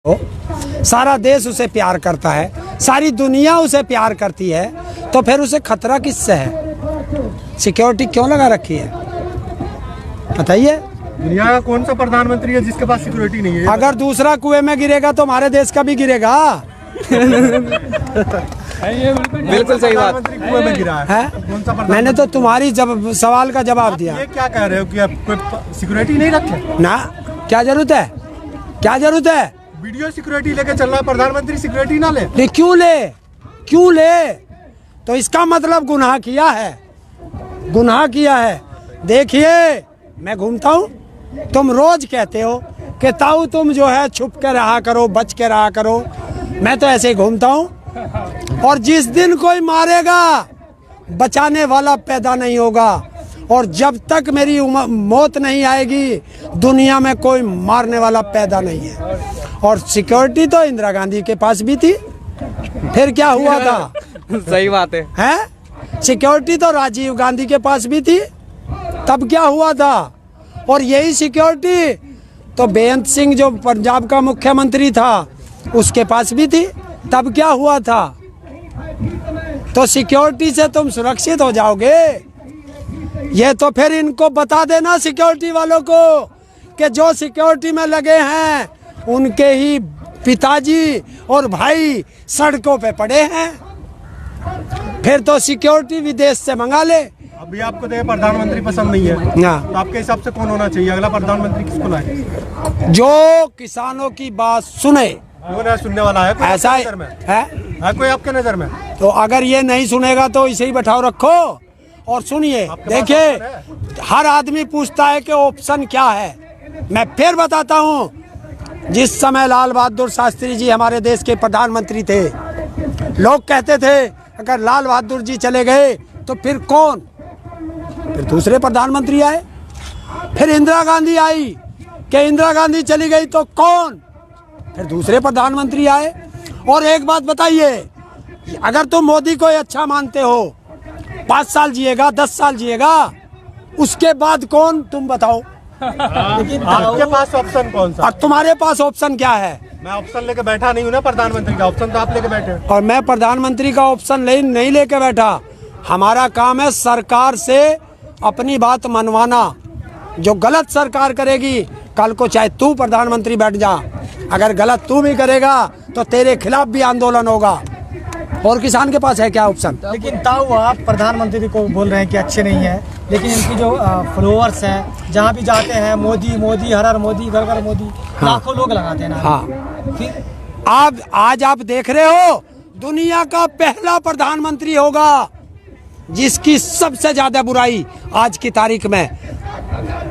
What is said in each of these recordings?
सारा देश उसे प्यार करता है, सारी दुनिया उसे प्यार करती है, तो फिर उसे खतरा किससे है? सिक्योरिटी क्यों लगा रखी है बताइए? दुनिया का कौन सा प्रधानमंत्री है जिसके पास सिक्योरिटी नहीं है? अगर दूसरा कुएं में गिरेगा तो हमारे देश का भी गिरेगा। बिल्कुल सही बात। कुएं में गिरा है कौन सा? मैंने तो तुम्हारी जब सवाल का जवाब दिया। ये क्या कह रहे हो कि आप कोई सिक्योरिटी नहीं रखे ना? क्या जरूरत है? क्या जरूरत है? वीडियो सिक्योरिटी लेके चल रहा है प्रधानमंत्री, सिक्योरिटी ना ले? नहीं, क्यों ले? क्यों ले? तो इसका मतलब गुनाह किया है, गुनाह किया है। देखिए मैं घूमता हूँ, तुम रोज कहते हो कि ताऊ तुम जो है छुप के रहा करो, बच के रहा करो। मैं तो ऐसे ही घूमता हूँ, और जिस दिन कोई मारेगा बचाने वाला पैदा नहीं होगा, और जब तक मेरी मौत नहीं आएगी दुनिया में कोई मारने वाला पैदा नहीं है। और सिक्योरिटी तो इंदिरा गांधी के पास भी थी, फिर क्या हुआ था? सही बात है। हैं? सिक्योरिटी तो राजीव गांधी के पास भी थी, तब क्या हुआ था? और यही सिक्योरिटी तो बेअंत सिंह जो पंजाब का मुख्यमंत्री था उसके पास भी थी, तब क्या हुआ था? तो सिक्योरिटी से तुम सुरक्षित हो जाओगे। ये तो फिर इनको बता देना सिक्योरिटी वालों को कि जो सिक्योरिटी में लगे हैं उनके ही पिताजी और भाई सड़कों पे पड़े हैं, फिर तो सिक्योरिटी विदेश से मंगा ले। अभी आपको तो प्रधानमंत्री पसंद नहीं है ना, तो आपके हिसाब से कौन होना चाहिए अगला प्रधानमंत्री? किसको लाए जो किसानों की बात सुने। सुनने वाला है कोई ऐसा आपके नजर में? है कोई आपके नजर में? तो अगर ये नहीं सुनेगा तो इसे ही बैठाओ रखो और सुनिए। देखिए हर आदमी पूछता है कि ऑप्शन क्या है। मैं फिर बताता हूँ, जिस समय लाल बहादुर शास्त्री जी हमारे देश के प्रधानमंत्री थे, लोग कहते थे अगर लाल बहादुर जी चले गए तो फिर कौन? फिर दूसरे प्रधानमंत्री आए, फिर इंदिरा गांधी आई, कि इंदिरा गांधी चली गई तो कौन? फिर दूसरे प्रधानमंत्री आए। और एक बात बताइए, अगर तुम मोदी को अच्छा मानते हो, 5 साल जिएगा, 10 साल जिएगा, उसके बाद कौन? तुम बताओ। लेकिन आपके पास ऑप्शन कौन सा? और तुम्हारे पास ऑप्शन क्या है? मैं ऑप्शन लेके बैठा नहीं हूँ ना प्रधानमंत्री का, ऑप्शन तो आप लेके बैठे हो। और मैं प्रधानमंत्री का ऑप्शन नहीं लेके बैठा। हमारा काम है सरकार से अपनी बात मनवाना। जो गलत सरकार करेगी, कल को चाहे तू प्रधानमंत्री बैठ जा, अगर गलत तू भी करेगा तो तेरे खिलाफ भी आंदोलन होगा। और किसान के पास है क्या ऑप्शन? लेकिन ताऊ आप प्रधानमंत्री को बोल रहे हैं कि अच्छे नहीं है, लेकिन इनकी जो फॉलोअर्स हैं जहाँ भी जाते हैं मोदी मोदी, हर हर मोदी, घर घर मोदी, लाखों लोग लगाते हैं ना। हाँ, फिर आज आप देख रहे हो दुनिया का पहला प्रधानमंत्री होगा जिसकी सबसे ज्यादा बुराई आज की तारीख में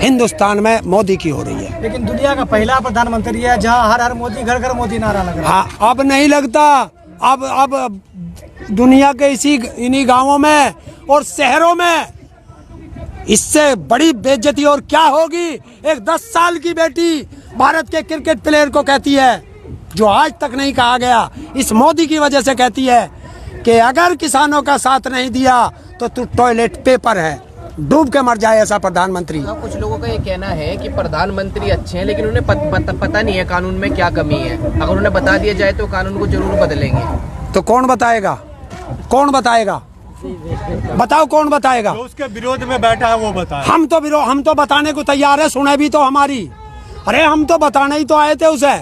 हिंदुस्तान में मोदी की हो रही है। लेकिन दुनिया का पहला प्रधानमंत्री है जहाँ हर हर मोदी, घर घर मोदी नारा लग रहा है। हाँ, अब नहीं लगता। अब दुनिया के इन्हीं गांवों में और शहरों में इससे बड़ी बेइज्जती और क्या होगी? एक 10 साल की बेटी भारत के क्रिकेट प्लेयर को कहती है, जो आज तक नहीं कहा गया, इस मोदी की वजह से कहती है कि अगर किसानों का साथ नहीं दिया तो तू टॉयलेट पेपर है, डूब के मर जाए ऐसा प्रधानमंत्री। कुछ लोगों का ये कहना है कि प्रधानमंत्री अच्छे हैं लेकिन उन्हें पता नहीं है कानून में क्या कमी है। अगर उन्हें बता दिया जाए तो कानून को जरूर बदलेंगे। तो कौन बताएगा? कौन बताएगा? बताओ कौन बताएगा? जो उसके विरोध में बैठा है वो बताए। हम तो बताने को तैयार है, सुने भी तो हमारी। अरे हम तो बताने ही तो आए थे उसे।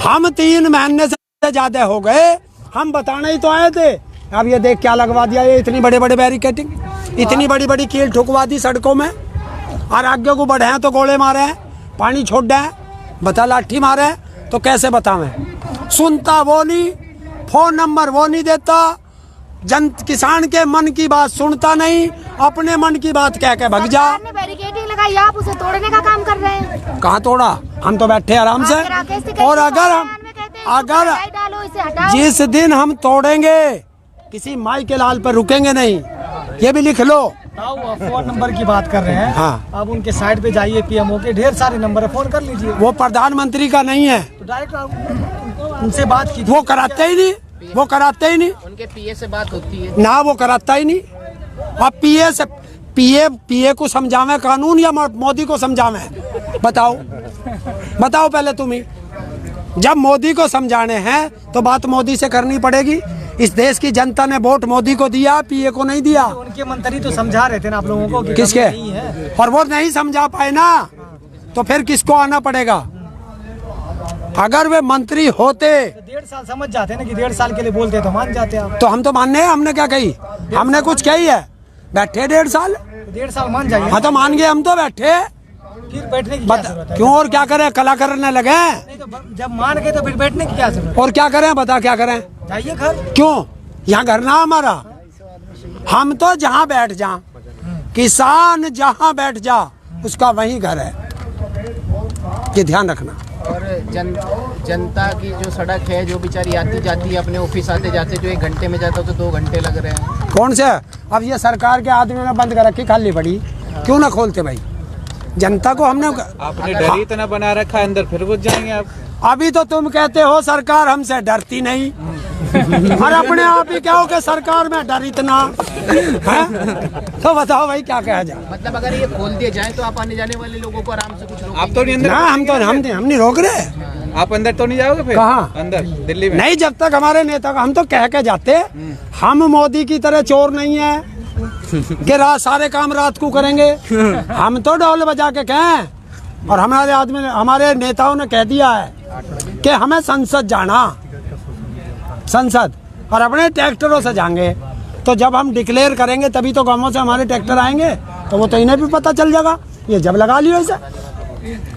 हम 3 महीने से ज्यादा हो गए, हम बताने ही तो आए थे। अब ये देख क्या लगवा दिया, ये इतनी बड़े बड़े बैरिकेडिंग, इतनी बड़ी बड़ी कील ठुकवा दी सड़कों में, और आगे को बढ़े हैं तो गोले मारे हैं, पानी छोड़ रहे हैं, बता लाठी मारे हैं, तो कैसे बतावें? सुनता वो नहीं, फोन नंबर वो नहीं देता, किसान के मन की बात सुनता नहीं, अपने मन की बात कह के भग जा। बैरिकेडिंग लगाई, आप उसे तोड़ने का काम कर रहे हैं। कहाँ तोड़ा? हम तो बैठे आराम से। और अगर जिस दिन हम तोड़ेंगे किसी माई के लाल पर रुकेंगे नहीं, ये भी लिख लो। ताऊ आप फोन नंबर की बात कर रहे हैं। हाँ, आप उनके साइट पे जाइए, पीएमओ के ढेर सारे नंबर है, फोन कर लीजिए। वो प्रधानमंत्री का नहीं है, तो डायरेक्ट उनसे बात कीजिए। वो कराते ही नहीं, वो कराते ही नहीं। उनके पीए से बात होती है ना, वो कराता ही नहीं। अब पीए को समझावे कानून या मोदी को समझावे? बताओ पहले तुम ही। जब मोदी को समझाने हैं तो बात मोदी से करनी पड़ेगी। इस देश की जनता ने वोट मोदी को दिया, पीए को नहीं दिया। तो उनके मंत्री तो समझा रहे थे ना आप लोगों को कि किसके? कमी नहीं है। और वो नहीं समझा पाए ना, तो फिर किसको आना पड़ेगा? अगर वे मंत्री होते 1.5 साल समझ जाते ना कि 1.5 साल के लिए बोलते तो मान जाते आप। तो हम तो मानने हैं, हमने क्या कही? हमने कुछ कही है? बैठे 1.5 साल, 1.5 साल मान जाइए। हाँ तो मान गए हम, तो बैठे। फिर बैठने की क्या जरूरत है? क्यों और क्या करें? कला करने लगे। नहीं तो जब मान गए तो फिर बैठने की क्या जरूरत और क्या करें? बता क्या करें? है? जाइए घर। क्यों? यहाँ घर ना हमारा। हम तो जहाँ बैठ जा, किसान जहाँ बैठ जा उसका वही घर है, ये ध्यान रखना। और जनता की जो सड़क है, जो बेचारी आती जाती है अपने ऑफिस आते जाते, जो 1 घंटे में जाता हो तो 2 घंटे लग रहे हैं। कौन से? अब ये सरकार के आदमी ने बंद कर रखी, खाली पड़ी, क्यों ना खोलते भाई? जनता को हमने आपने डर इतना बना रखा है, अंदर फिर घुस जाएंगे आप। अभी तो तुम कहते हो सरकार हमसे डरती नहीं, और अपने आप ही कहो कि सरकार में डर इतना है। तो बताओ भाई क्या कहा जाए? मतलब अगर ये खोल दिए जाए तो आप आने जाने वाले लोगों को आराम से कुछ रोक आप तो नहीं अंदर? ना हम नहीं रोक रहे। आप अंदर तो नहीं जाओगे फिर? कहाँ? अंदर दिल्ली में? नहीं, जब तक हमारे नेता का, हम तो कह के जाते, हम मोदी की तरह चोर नहीं है कि रात सारे काम रात को करेंगे। हम तो ढोल बजा के कहें, और हमारे आदमी ने, हमारे नेताओं ने कह दिया है कि हमें संसद जाना, संसद, और अपने ट्रैक्टरों से जाएंगे। तो जब हम डिक्लेयर करेंगे तभी तो गांवों से हमारे ट्रैक्टर आएंगे, तो वो तो इन्हें भी पता चल जाएगा। ये जब लगा लियो इसे,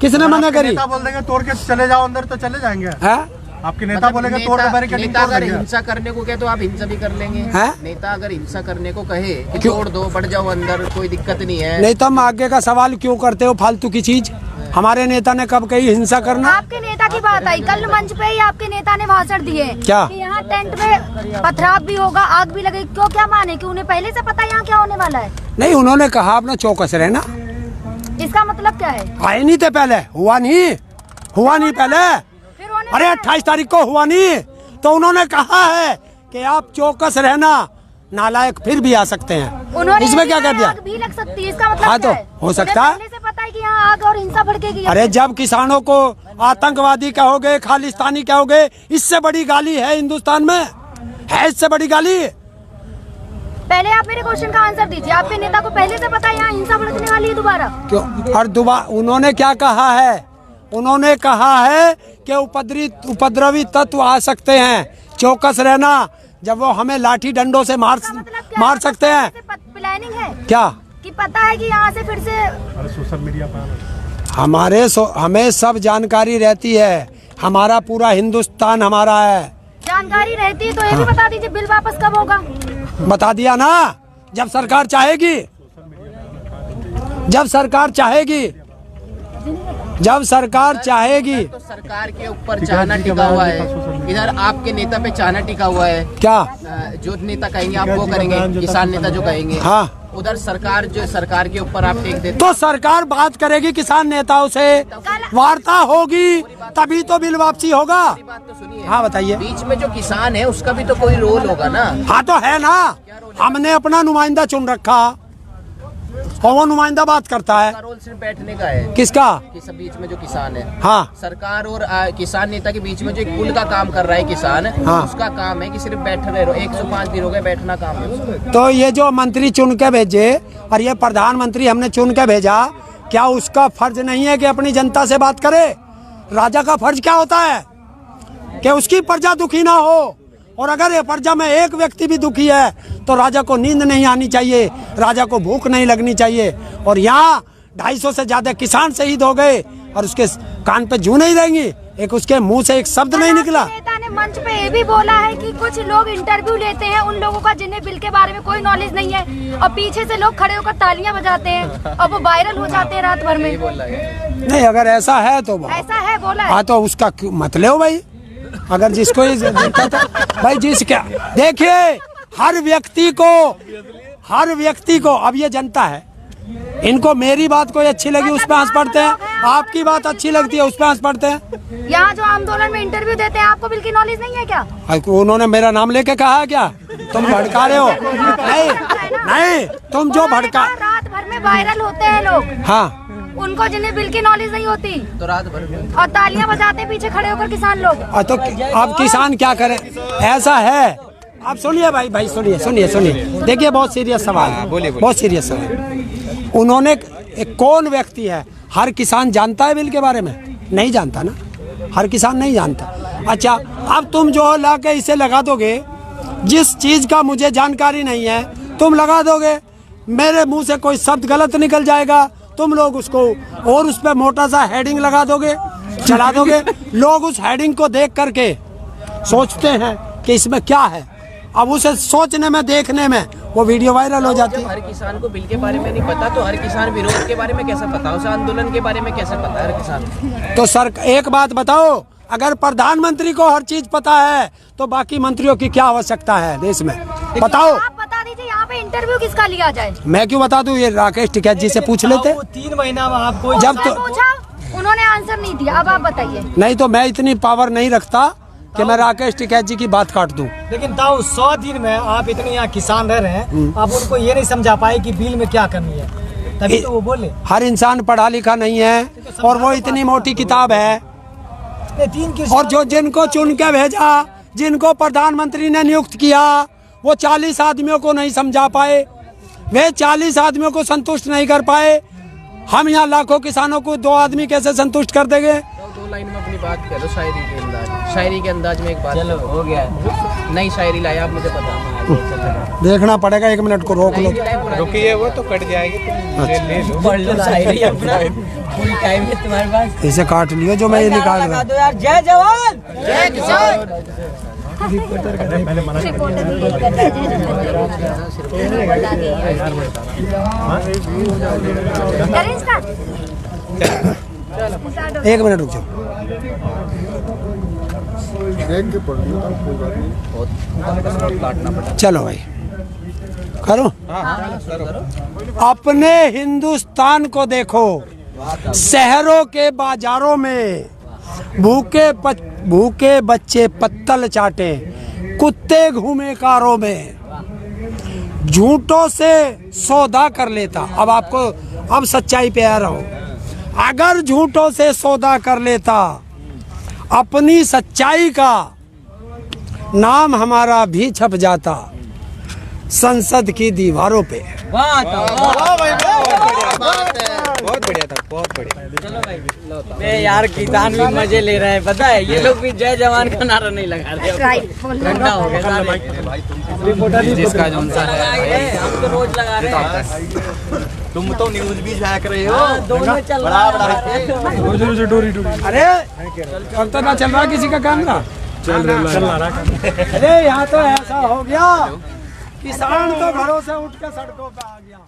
किसने मना करी? नेता बोल देंगे तोड़ के चले जाओ अंदर, तो चले जाएंगे। है? आपके नेता बोलेंगे तोड़ के बैरिकेडिंग नेता तोड़ अगर देंगे। हिंसा करने को कहे तो आप हिंसा भी कर लेंगे। हैं? नेता अगर हिंसा करने को कहे कि क्यों? तोड़ दो, बढ़ जाओ अंदर, कोई दिक्कत नहीं है। नहीं, तुम आगे का सवाल क्यों करते हो फालतू की चीज? हमारे नेता ने कब कही हिंसा करना? आपके नेता की बात आई, कल मंच पे ही आपके नेता ने भाषण दिए क्या? कि यहाँ टेंट में पथराव भी होगा, आग भी लगेगी। क्यों, क्या माने कि उन्हें पहले से पता है यहाँ क्या होने वाला है? नहीं, उन्होंने कहा अपना चौकस रहना। इसका मतलब क्या है? आए नहीं थे पहले, हुआ नहीं पहले। फिर होने अरे वाला है। 28 तारीख को हुआ नहीं, तो उन्होंने कहा है कि आप चौकस रहना, नालायक फिर भी आ सकते हैं। उन्होंने इसमें क्या कर दिया? आग भी लग सकती है, इसका मतलब हाँ, क्या तो है? हो सकता उन्हें है। पहले से पता है कि यहाँ आग और हिंसा भड़केगी। अरे जब किसानों को आतंकवादी कहोगे, खालिस्तानी कहोगे, इससे बड़ी गाली है हिंदुस्तान में? है इससे बड़ी गाली? पहले आप मेरे क्वेश्चन का आंसर दीजिए। आपके नेता को पहले से पता है यहाँ हिंसा भड़कने वाली है दोबारा? क्यों? और उन्होंने क्या कहा है? उन्होंने कहा है कि उपद्रवी तत्व आ सकते हैं, चौकस रहना। जब वो हमें लाठी डंडों से मार सकते हैं। प्लानिंग है क्या? कि पता है कि यहाँ से फिर से सोशल मीडिया पर हमें सब जानकारी रहती है। हमारा पूरा हिंदुस्तान हमारा है। जानकारी रहती है तो ये भी बता दीजिए बिल वापस कब होगा? बता दिया ना, जब सरकार चाहेगी, जब सरकार चाहेगी। तो सरकार के ऊपर चाहना टिका हुआ है, इधर आपके नेता पे चाहना टिका हुआ है। क्या? जो नेता कहेंगे आप वो करेंगे, किसान नेता जो कहेंगे। हाँ, उधर सरकार जो सरकार के ऊपर आप टेक देते। तो सरकार बात करेगी किसान नेताओं से, वार्ता होगी, तभी तो बिल वापसी होगा। बात तो सुनिए। हाँ बताइए। बीच में जो किसान है उसका भी तो कोई रोल होगा ना। हाँ तो है ना, हमने अपना नुमाइंदा चुन रखा और वो नुमाइंदा बात करता है। उसका रोल सिर्फ बैठने का है। किसका? कि बीच में जो किसान है, हाँ, सरकार और किसान नेता के बीच में जो एक पुल का काम कर रहा है किसान, हाँ, उसका काम है कि सिर्फ बैठ रहे रहो। 105 दिन हो गए, बैठना काम है उसका। तो ये जो मंत्री चुन के भेजे और ये प्रधानमंत्री हमने चुन के भेजा, क्या उसका फर्ज नहीं है कि अपनी जनता से बात करे? राजा का फर्ज क्या होता है कि उसकी प्रजा दुखी ना हो। और अगर ये प्रजा में एक व्यक्ति भी दुखी है तो राजा को नींद नहीं आनी चाहिए, राजा को भूख नहीं लगनी चाहिए। और यहाँ 250 से ज्यादा किसान शहीद हो गए और उसके कान पे जू नहीं रहेंगी, एक उसके मुंह से एक शब्द नहीं निकला। नेता ने मंच पे ये भी बोला है कि कुछ लोग इंटरव्यू लेते हैं उन लोगों का जिन्हें बिल के बारे में कोई नॉलेज नहीं है, और पीछे से लोग खड़े होकर तालियां बजाते हैं और वो वायरल हो जाते हैं रात भर में। नहीं, अगर ऐसा है तो ऐसा है, बोला है। हाँ, तो उसका मत लो भाई। अगर जिसको ही दिक्कत है भाई, जिसका देखिए, हर व्यक्ति को अब ये जनता है, इनको मेरी बात कोई अच्छी लगी उस पर हंस पड़ते हैं, आपकी बात अच्छी लगती है उस पर हंस पड़ते हैं। यहाँ जो आंदोलन में इंटरव्यू देते हैं आपको बिल की नॉलेज नहीं है क्या? उन्होंने मेरा नाम लेके कहा है क्या? तुम भड़का रहे हो? नहीं, तुम जो भड़का, रात भर में वायरल होते हैं लोग। हाँ, उनको जिन्हें बिल की नॉलेज नहीं होती तो रात भर और तालियां बजाते हैं पीछे खड़े होकर किसान लोग। तो अब किसान क्या करे, ऐसा है। आप सुनिए भाई सुनिए। देखिए बहुत सीरियस सवाल है, बहुत सीरियस सवाल। उन्होंने कौन व्यक्ति है, हर किसान जानता है बिल के बारे में? नहीं जानता ना, हर किसान नहीं जानता। अच्छा, अब तुम जो ला के इसे लगा दोगे, जिस चीज का मुझे जानकारी नहीं है तुम लगा दोगे, मेरे मुंह से कोई शब्द गलत निकल जाएगा, तुम लोग उसको और उस पर मोटा सा हेडिंग लगा दोगे, चला दोगे। लोग उस हेडिंग को देख करके सोचते हैं कि इसमें क्या है। अब उसे सोचने में, देखने में वो वीडियो वायरल हो जाती है। हर किसान को बिल के बारे में नहीं पता तो हर किसान विरोध के बारे में कैसे पता, उसे आंदोलन के बारे में कैसे पता हर किसान को? तो सर एक बात बताओ, अगर प्रधानमंत्री को हर चीज पता है तो बाकी मंत्रियों की क्या आवश्यकता है देश में? बताओ। आप बता दीजिए यहाँ पे इंटरव्यू किसका लिया जाए? मैं क्यों बता दूं, ये राकेश टिकैत जी से पूछ लेते। 3 महीना में आपको जब तो पूछा उन्होंने आंसर नहीं दिया, अब आप बताइए। नहीं तो मैं इतनी पावर नहीं रखता कि मैं राकेश टिकैत जी की बात काट दूं। लेकिन ताऊ 100 दिन में आप इतने यहाँ किसान रह रहे हैं, आप उनको ये नहीं समझा पाए कि बिल में क्या कमी है, तभी तो वो बोले। हर इंसान पढ़ा लिखा नहीं है और वो इतनी मोटी किताब है, और जो जिनको चुन के भेजा, जिनको प्रधानमंत्री ने नियुक्त किया, वो 40 आदमियों को नहीं समझा पाए, वे 40 आदमियों को संतुष्ट नहीं कर पाए। हम यहाँ लाखों किसानों को 2 आदमी कैसे संतुष्ट कर देंगे? 2 लाइन में अपनी बात करो, शायरी के अंदाज में एक बात। चलो हो गया, नई शायरी लाया आप, मुझे पता देखना पड़ेगा, 1 मिनट को रोक लो। रुकिए, वो तो कट जाएगी, ले लो। पढ़ लो शायरी अपना, फुल टाइम है तुम्हारे पास। इसे काट लियो जो मैं ये निकाल रहा हूँ। यार जय जवान जय किसान। एक मिनट रुक जाओ। चलो भाई करो। अपने हिंदुस्तान को देखो, शहरों के बाजारों में भूखे बच्चे पत्तल चाटे, कुत्ते घूमे कारों में, झूठों से सौदा कर लेता। अब आपको, अब सच्चाई पे आ रहा हूं, अगर झूठों से सौदा कर लेता, अपनी सच्चाई का नाम हमारा भी छप जाता संसद की दीवारों पे। बहुत बढ़िया था, बहुत बढ़िया। यार किसान भी मजे ले रहे हैं, पता है, ये लोग भी जय जवान का नारा नहीं लगा रहे। ठंडा हो गया सारे। जिसका जो सा है हम तो रोज लगा रहे हैं। तुम तो न्यूज भी जाया कर रहे हो। दोनों चल रहा है। अरे अब तो ना चल रहा किसी का कैमरा, चल रहा है। अरे यहाँ तो ऐसा हो गया, किसान तो घरों से उठ के सड़कों पे आ गया।